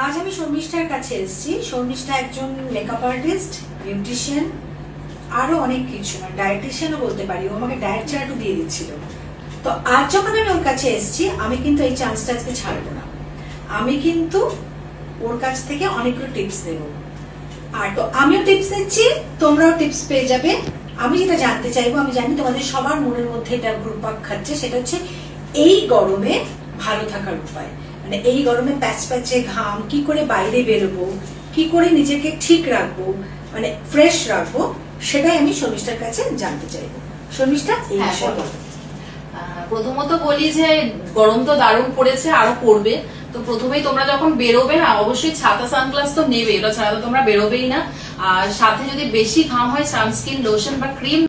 আজ আমি শর্মিষ্ঠার কাছে এসেছি। শর্মিষ্ঠা একজন মেকআপ আর্টিস্ট, বিউটিশিয়ান, আরো অনেক কিছু, মানে ডায়েটিশিয়ানও বলতে পারি। ও আমাকে ডায়েট চার্টও দিয়ে দিচ্ছিল। তো আজ যখন আমি ওর কাছে এসেছি, আমি কিন্তু এই চান্সটা আজকে ছাড়বো না। আমি কিন্তু ওর কাছ থেকে অনেকগুলো টিপস নেব। আর তো আমিও টিপস নিচ্ছি, তোমরাও টিপস পেয়ে যাবে। আমি যেটা জানতে চাইবো, আমি জানি তোমাদের সবার মনের মধ্যে এটা ঘুরপাক খাচ্ছে, সেটা হচ্ছে এই গরমে ভালো থাকার উপায়। মানে এই গরমে প্যাচ প্যাচে ঘাম, কি করে বাইরে বেরোবো, কি করে নিজেকে ঠিক রাখবো, মানে ফ্রেশ রাখবো, সেটাই আমি শর্মিষ্ঠার কাছে জানতে চাইবো। শর্মিষ্ঠা, এই বিষয়ে বলো। প্রথমত বলি যে গরম তো দারুণ পড়েছে, আরো পড়বে। তো প্রথমেই তোমরা যখন বেরোবে না, অবশ্যই ছাতা সানগ্লাস তো নেবে, এটা ছাড়া তো তোমরা বেরোবেই না। আর সাথে যদি বেশি ঘাম হয়, সানস্ক্রিন, লোশন বা ক্রিম